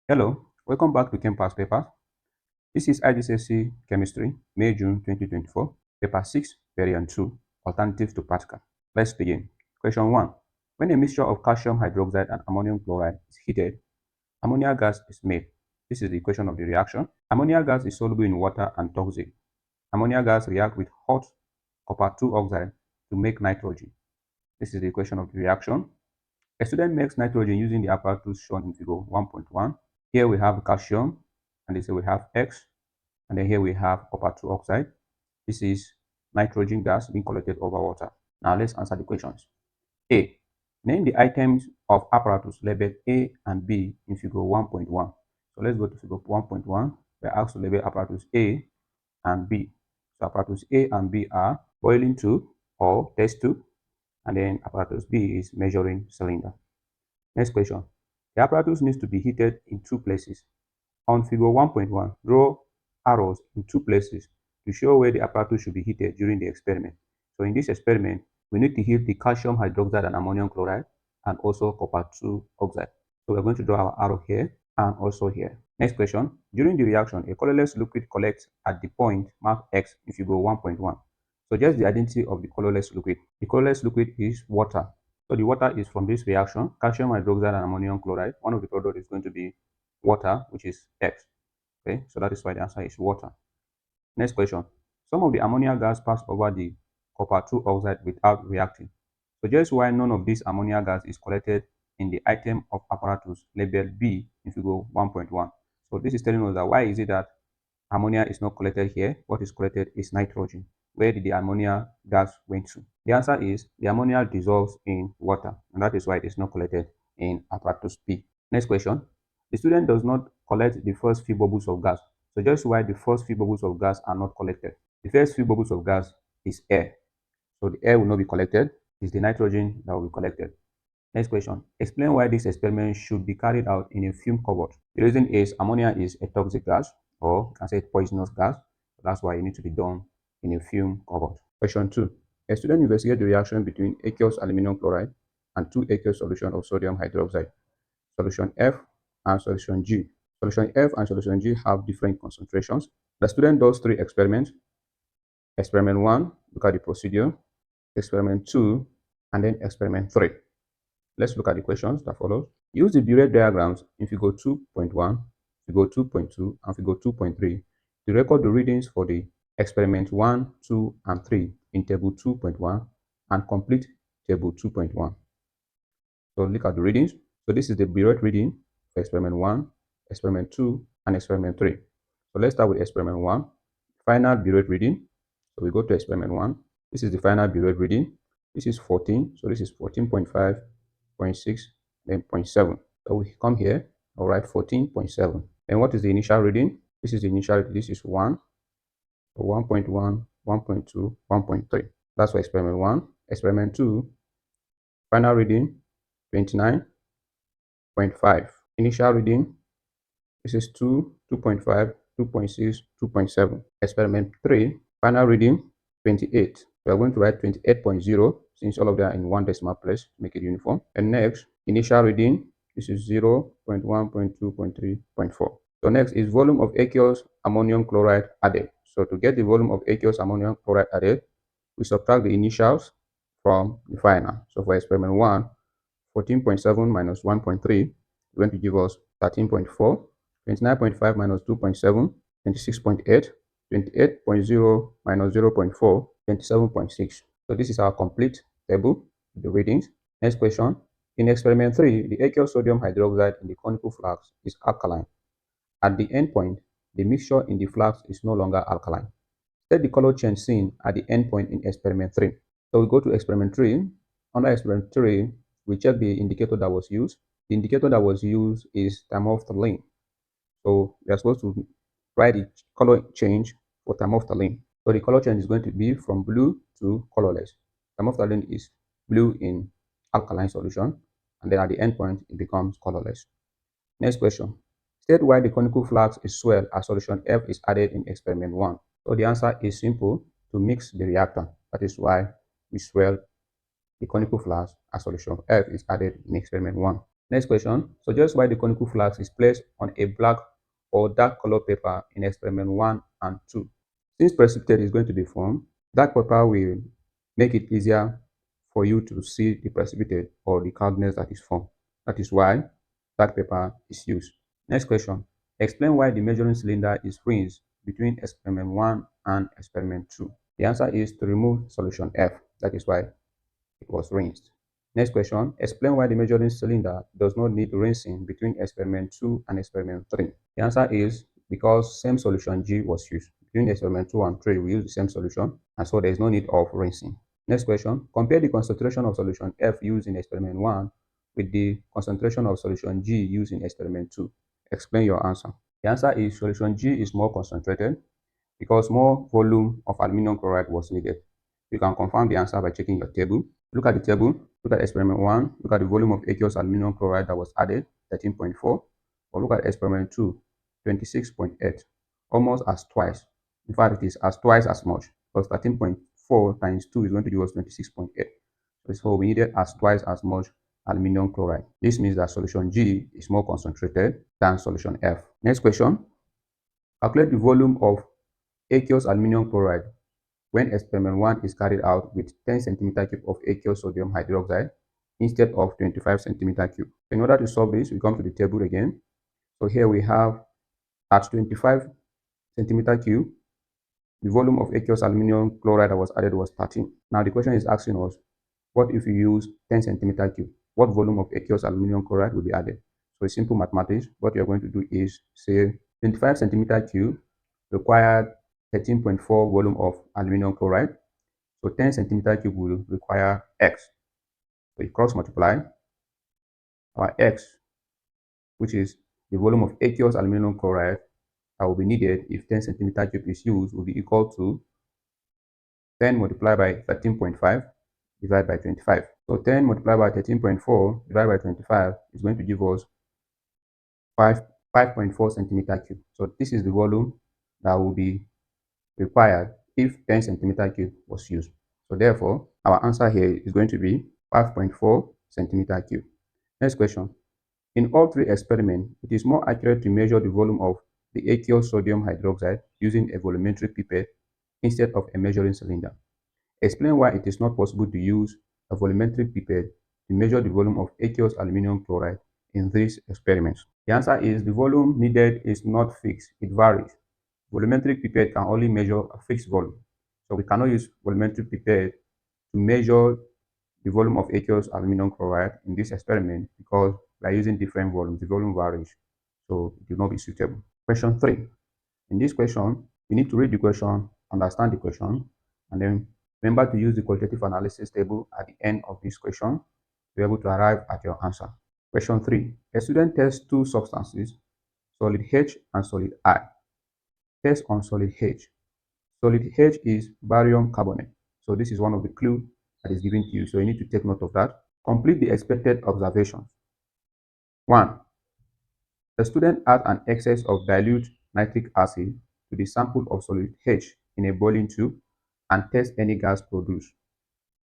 Hello, welcome back to Campus Papers. This is IGCSE Chemistry, May-June 2024, Paper 6, Variant 2, Alternatives to Practical. Let's begin. Question 1. When a mixture of calcium hydroxide and ammonium chloride is heated, ammonia gas is made. This is the equation of the reaction. Ammonia gas is soluble in water and toxic. Ammonia gas reacts with hot copper 2 oxide to make nitrogen. This is the equation of the reaction. A student makes nitrogen using the apparatus shown in figure 1.1. Here we have calcium, and this we have X, and then here we have copper 2 oxide. This is nitrogen gas being collected over water. Now let's answer the questions. A. Name the items of apparatus labeled A and B in figure 1.1. So let's go to figure 1.1. We're asked to label apparatus A and B. So apparatus A and B are boiling tube or test tube, and then apparatus B is measuring cylinder. Next question. The apparatus needs to be heated in two places. On figure 1.1, draw arrows in two places to show where the apparatus should be heated during the experiment. So in this experiment, we need to heat the calcium hydroxide and ammonium chloride and also copper 2 oxide. So we're going to draw our arrow here and also here. Next question. During the reaction, a colorless liquid collects at the point marked X in figure 1.1. Suggest the identity of the colorless liquid. The colorless liquid is water. So the water is from this reaction, calcium hydroxide and ammonium chloride. One of the products is going to be water, which is X. Okay, so that is why the answer is water. Next question. Some of the ammonia gas passed over the copper 2 oxide without reacting. Suggest why none of this ammonia gas is collected in the item of apparatus labeled B in figure 1.1. So this is telling us that why is it that ammonia is not collected here? What is collected is nitrogen. Where did the ammonia gas went to? The answer is the ammonia dissolves in water, and that is why it is not collected in apparatus B. Next question. The student does not collect the first few bubbles of gas. Suggest why the first few bubbles of gas are not collected. The first few bubbles of gas is air. So the air will not be collected. It's the nitrogen that will be collected. Next question. Explain why this experiment should be carried out in a fume cupboard. The reason is ammonia is a toxic gas, or you can say poisonous gas. That's why it needs to be done in a fume cupboard. Question 2. A student investigates the reaction between aqueous aluminum chloride and 2 aqueous solution of sodium hydroxide, solution F and solution G. Solution F and solution G have different concentrations. The student does 3 experiments. Experiment 1, look at the procedure. Experiment 2, and then experiment 3. Let's look at the questions that follow. Use the burette diagrams in figure 2.1, figure 2.2, and figure 2.3 to record the readings for the experiment 1, 2, and 3 in table 2.1 and complete table 2.1. So look at the readings. So this is the burette reading for experiment 1, experiment 2, and experiment 3. So let's start with experiment 1, final burette reading. So we go to experiment 1. This is the final burette reading. This is 14. So this is 14.5, 0.6, then 0.7. So we come here, all right, 14.7. And what is the initial reading? This is the initial, this is 1, 1.1, 1.2, 1.3. That's for experiment 1. Experiment 2, final reading, 29.5. Initial reading, this is 2, 2.5, 2.6, 2.7. Experiment 3, final reading, 28. We are going to write 28.0 since all of them are in one decimal place to make it uniform. And next, initial reading, this is 0, 0.1, 0.2, 0.3, 0.4. So next is volume of aqueous ammonium chloride added. So to get the volume of aqueous ammonium chloride added, we subtract the initials from the final. So for experiment 1, 14.7 minus 1.3 is going to give us 13.4, 29.5 minus 2.7, 26.8, 28.0 minus 0.4, 27.6. So this is our complete table, the readings. Next question. In experiment 3, the aqueous sodium hydroxide in the conical flask is alkaline. At the end point, the mixture in the flask is no longer alkaline. Set the color change seen at the end point in experiment 3. So we go to experiment 3. Under experiment 3, we check the indicator that was used. The indicator that was used is thermophthalate. So we are supposed to write the color change for thermophthalate. So the color change is going to be from blue to colorless. Thermophthalate is blue in alkaline solution, and then at the end point, it becomes colorless. Next question. State why the conical flask is swelled as solution F is added in experiment 1. So the answer is simple: to mix the reactant. That is why we swell the conical flask as solution F is added in experiment 1. Next question, suggest why the conical flask is placed on a black or dark color paper in experiment 1 and 2. Since precipitate is going to be formed, dark paper will make it easier for you to see the precipitate or the cloudiness that is formed. That is why dark paper is used. Next question, explain why the measuring cylinder is rinsed between experiment 1 and experiment 2. The answer is to remove solution F. That is why it was rinsed. Next question, explain why the measuring cylinder does not need rinsing between experiment 2 and experiment 3. The answer is because same solution G was used. Between experiment 2 and 3, we use the same solution, and so there is no need of rinsing. Next question, compare the concentration of solution F used in experiment 1 with the concentration of solution G used in experiment 2. Explain your answer. The answer is solution G is more concentrated because more volume of aluminum chloride was needed. You can confirm the answer by checking your table. Look at the table, look at experiment 1, look at the volume of aqueous aluminum chloride that was added, 13.4, or look at experiment 2, 26.8, almost as twice. In fact, it is as twice as much, because 13.4 times 2 is going to give us 26.8. So we needed as twice as much aluminum chloride. This means that solution G is more concentrated than solution F. Next question, calculate the volume of aqueous aluminum chloride when experiment 1 is carried out with 10 cm cube of aqueous sodium hydroxide instead of 25 cm cube. In order to solve this, we come to the table again. So here we have at 25 cm cube, the volume of aqueous aluminum chloride that was added was 13. Now the question is asking us, what if you use 10 cm cube? What volume of aqueous aluminum chloride will be added? So it's simple mathematics. What you're going to do is say 25 cm cube required 13.4 volume of aluminum chloride. So 10 cm cube will require X. So you cross multiply our X, which is the volume of aqueous aluminum chloride that will be needed if 10 cm cube is used, will be equal to 10 multiplied by 13.5 divided by 25. So 10 multiplied by 13.4 divided by 25 is going to give us 5.4 centimeter cube. So this is the volume that will be required if 10 centimeter cube was used. So therefore, our answer here is going to be 5.4 centimeter cube. Next question. In all three experiments, it is more accurate to measure the volume of the aqueous sodium hydroxide using a volumetric pipette instead of a measuring cylinder. Explain why it is not possible to use a volumetric pipette to measure the volume of aqueous aluminum chloride in these experiments. The answer is the volume needed is not fixed, it varies. Volumetric pipette can only measure a fixed volume. So we cannot use volumetric pipette to measure the volume of aqueous aluminum chloride in this experiment because we are using different volumes. The volume varies, so it will not be suitable. Question 3. In this question, you need to read the question, understand the question, and then remember to use the qualitative analysis table at the end of this question to be able to arrive at your answer. Question 3. A student tests two substances, solid H and solid I. Test on solid H. Solid H is barium carbonate. So this is one of the clues that is given to you. So you need to take note of that. Complete the expected observations. 1. The student adds an excess of dilute nitric acid to the sample of solid H in a boiling tube and tests any gas produced.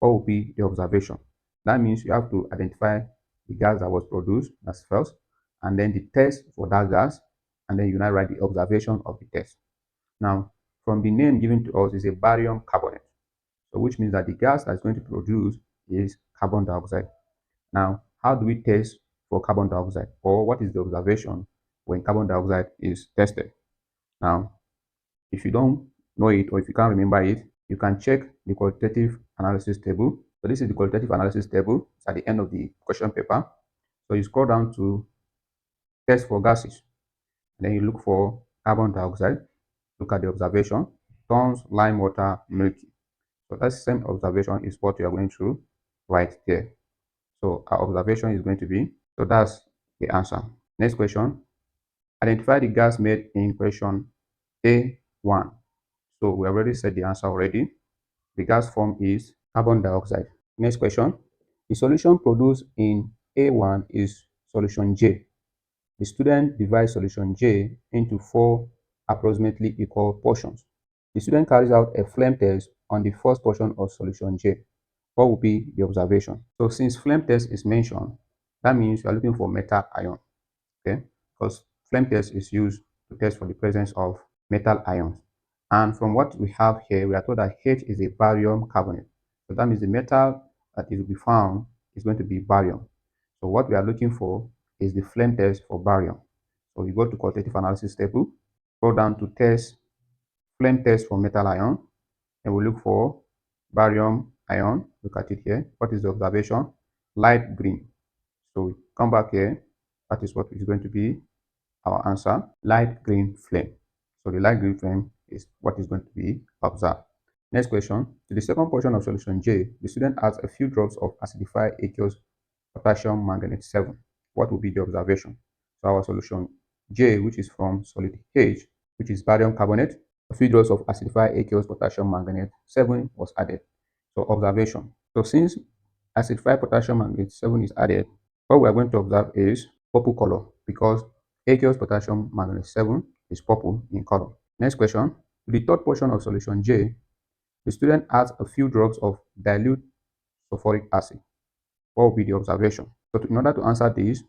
What will be the observation? That means you have to identify the gas that was produced, that's first, and then the test for that gas, and then you now write the observation of the test. Now, from the name given to us is a barium carbonate, so which means that the gas that's going to produce is carbon dioxide. Now, how do we test for carbon dioxide, or what is the observation when carbon dioxide is tested? Now, if you don't know it or if you can't remember it, you can check the qualitative analysis table. So this is the qualitative analysis table. It's at the end of the question paper. So you scroll down to test for gases. And then you look for carbon dioxide. Look at the observation. Tones, lime water, milky. So that same observation is what you are going to write there. So our observation is going to be, so that's the answer. Next question. Identify the gas made in question A1. So we already said the answer already. The gas form is carbon dioxide. Next question. The solution produced in A1 is solution J. The student divides solution J into 4 approximately equal portions. The student carries out a flame test on the first portion of solution J. What will be the observation? So since flame test is mentioned, That means we are looking for metal ion, okay? Because flame test is used to test for the presence of metal ions. And from what we have here, we are told that H is a barium carbonate. So that means the metal that is to be found is going to be barium. So what we are looking for is the flame test for barium. So we go to qualitative analysis table, go down to test, flame test for metal ion, and we look for barium ion. Look at it here. What is the observation? Light green. So we come back here. That is what is going to be our answer, light green flame. So the light green flame is what is going to be observed. Next question. To the second portion of solution J, the student adds a few drops of acidified aqueous potassium manganate 7. What will be the observation? So our solution J, which is from solid H, which is barium carbonate, a few drops of acidified aqueous potassium manganate 7 was added. So observation. So since acidified potassium manganate 7 is added, what we are going to observe is purple color because aqueous potassium manganate 7 is purple in color. Next question. To the third portion of solution J, the student adds a few drops of dilute sulfuric acid. What will be the observation? So in order to answer this,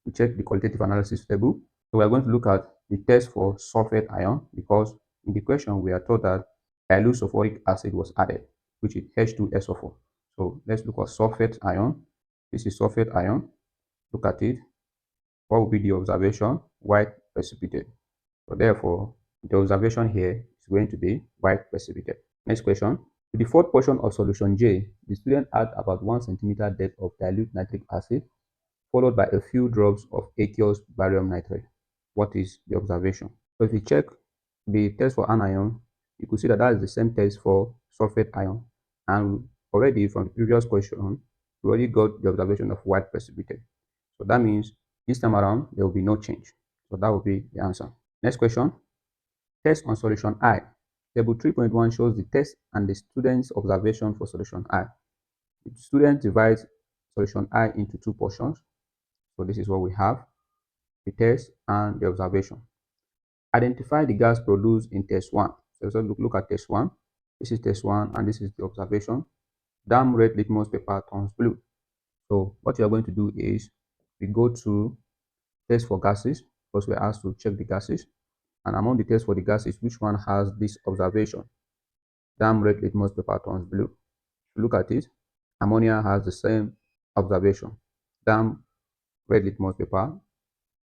we check the qualitative analysis table. So we are going to look at the test for sulfate ion because in the question we are told that dilute sulfuric acid was added, which is H2SO4. So let's look at sulfate ion. This is sulfate ion. Look at it. What will be the observation? White precipitate. So therefore, the observation here is going to be white precipitate. Next question. To the fourth portion of solution J, the student adds about 1 centimeter depth of dilute nitric acid, followed by a few drops of aqueous barium nitrate. What is the observation? So if you check the test for anion, you could see that that is the same test for sulfate ion. And already from the previous question, we already got the observation of white precipitate. So that means this time around, there will be no change. So that will be the answer. Next question. Test on solution I. Table 3.1 shows the test and the student's observation for solution I. The student divides solution I into two portions. So this is what we have, the test and the observation. Identify the gas produced in test 1. So let's look at test 1. This is test 1 and this is the observation. Damn red litmus paper turns blue. So what you are going to do is we go to test for gases because we're asked to check the gases. And among the tests for the gases, which one has this observation? Damn red litmus paper turns blue. Look at it. Ammonia has the same observation. Damn red litmus paper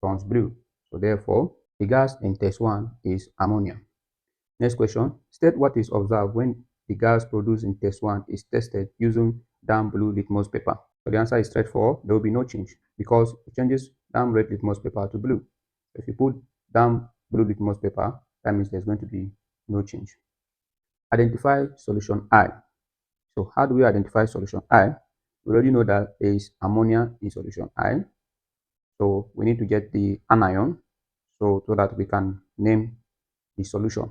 turns blue. So therefore, the gas in test 1 is ammonia. Next question. State what is observed when the gas produced in test 1 is tested using damn blue litmus paper. So the answer is straightforward. There will be no change because it changes damn red litmus paper to blue. If you put damn blue litmus paper, that means there's going to be no change. Identify solution I. So how do we identify solution I? We already know that there is ammonia in solution I. So we need to get the anion so that we can name the solution.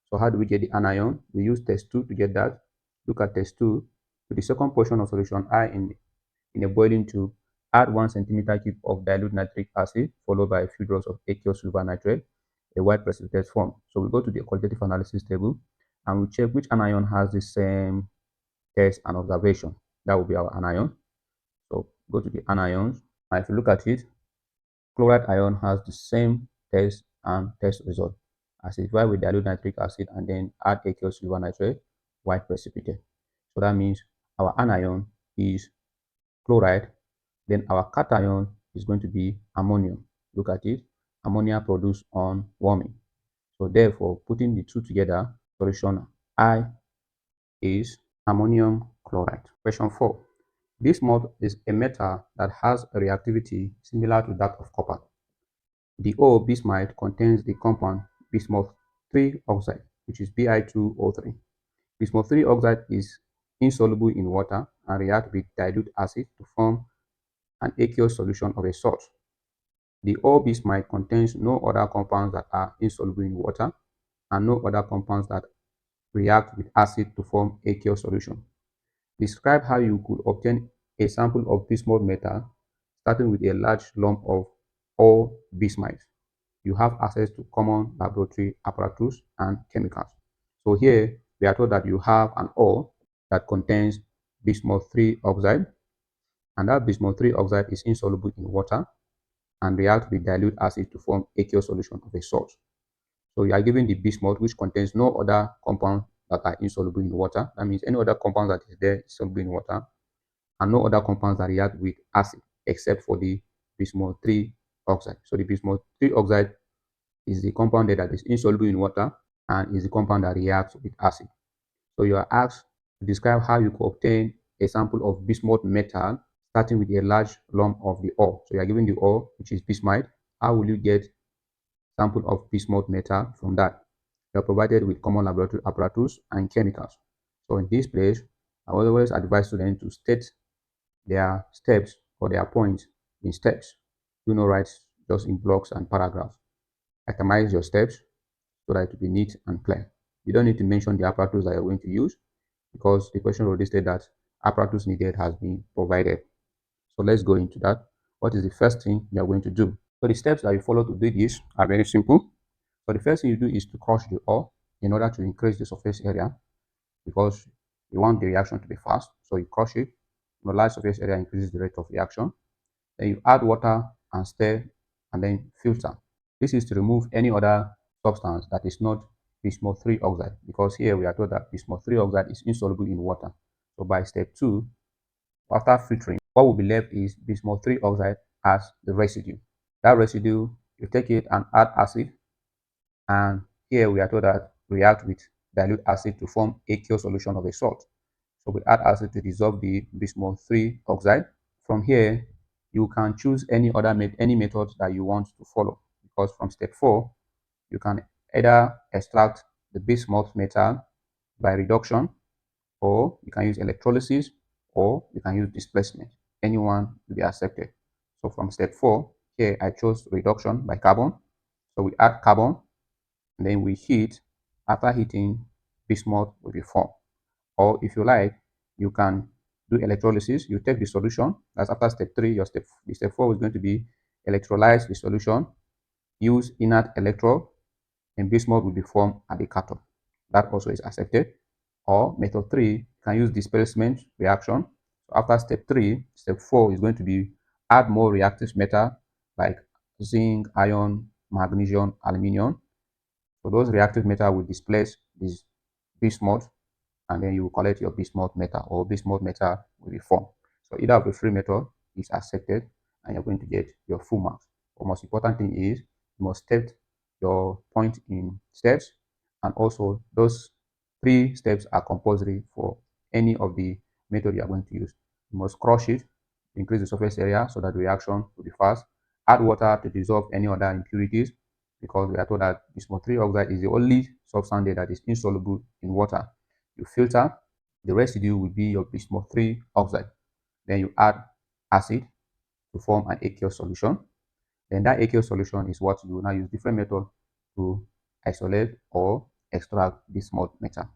So how do we get the anion? We use test 2 to get that. Look at test 2. To the second portion of solution I in a boiling tube, add 1 centimeter cube of dilute nitric acid followed by a few drops of aqueous silver nitrate. A white precipitate form. So we go to the qualitative analysis table and we check which anion has the same test and observation. That will be our anion. So go to the anions. And if you look at it, chloride ion has the same test and test result as if with dilute nitric acid and then add aqueous silver nitrate, white precipitate. So that means our anion is chloride, then our cation is going to be ammonium. Look at it, ammonia produced on warming. So therefore, putting the two together, solution I is ammonium chloride. Question 4. Bismuth is a metal that has a reactivity similar to that of copper. The O bismuth contains the compound bismuth 3 oxide, which is Bi2O3. Bismuth 3 oxide is insoluble in water and reacts with dilute acid to form an aqueous solution of a salt. The O bismuth contains no other compounds that are insoluble in water and no other compounds that react with acid to form aqueous solution. Describe how you could obtain a sample of bismuth metal starting with a large lump of ore bismuth. You have access to common laboratory apparatus and chemicals. So here we are told that you have an ore that contains bismuth 3 oxide and that bismuth 3 oxide is insoluble in water and reacts with dilute acid to form aqueous solution of a salt. So you are given the bismuth, which contains no other compound that are insoluble in water. That means any other compound that is there is soluble in water, and no other compounds that react with acid except for the bismuth 3 oxide. So the bismuth 3 oxide is the compound that is insoluble in water and is the compound that reacts with acid. So you are asked to describe how you could obtain a sample of bismuth metal starting with a large lump of the ore. So you are given the ore, which is bismuth. How will you get sample of bismuth metal from that? You are provided with common laboratory apparatus and chemicals. So in this place, I always advise students to state their steps or their points in steps. Do not write just in blocks and paragraphs. Itemize your steps so that it will be neat and clear. You don't need to mention the apparatus that you're going to use because the question already stated that apparatus needed has been provided. So let's go into that. What is the first thing you are going to do? So the steps that you follow to do this are very simple. So the first thing you do is to crush the ore in order to increase the surface area because you want the reaction to be fast. So you crush it. The large surface area increases the rate of reaction. Then you add water and stir and then filter. This is to remove any other substance that is not bismuth 3 oxide because here we are told that bismuth 3 oxide is insoluble in water. So by step 2, after filtering, what will be left is bismuth 3 oxide as the residue. That residue, you take it and add acid, and here we are told that react with dilute acid to form aqueous solution of a salt. So we add acid to dissolve the bismuth 3 oxide. From here, you can choose any method that you want to follow because from step 4, you can either extract the bismuth metal by reduction, or you can use electrolysis, or you can use displacement. Anyone will be accepted. So from step 4, here I chose reduction by carbon. So we add carbon, and then we heat. After heating, bismuth will be formed. Or if you like, you can do electrolysis. You take the solution. That's after step 3. The step 4 is going to be electrolyze the solution, use inert electrode, and bismuth will be formed at the cathode. That also is accepted. Or method 3 can use displacement reaction. So after step 3, step 4 is going to be add more reactive metal like zinc, iron, magnesium, aluminium. So those reactive metal will displace this bismuth, and then you will collect your bismuth metal, or bismuth metal will be formed. So either of the three methods is accepted and you're going to get your full marks. The most important thing is you must state your point in steps, and also those 3 steps are compulsory for any of the method you are going to use. You must crush it, increase the surface area so that the reaction will be fast. Add water to dissolve any other impurities because we are told that bismuth 3 oxide is the only substance that is insoluble in water. You filter, the residue will be your bismuth 3 oxide. Then you add acid to form an aqueous solution. Then that aqueous solution is what you will now use different methods to isolate or extract bismuth metal.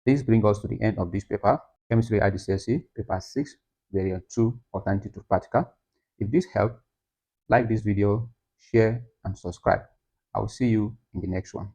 This brings us to the end of this paper, Chemistry IGCSE, paper 6, variant 2, alternative to practical. If this helped, like this video, share and subscribe. I will see you in the next one.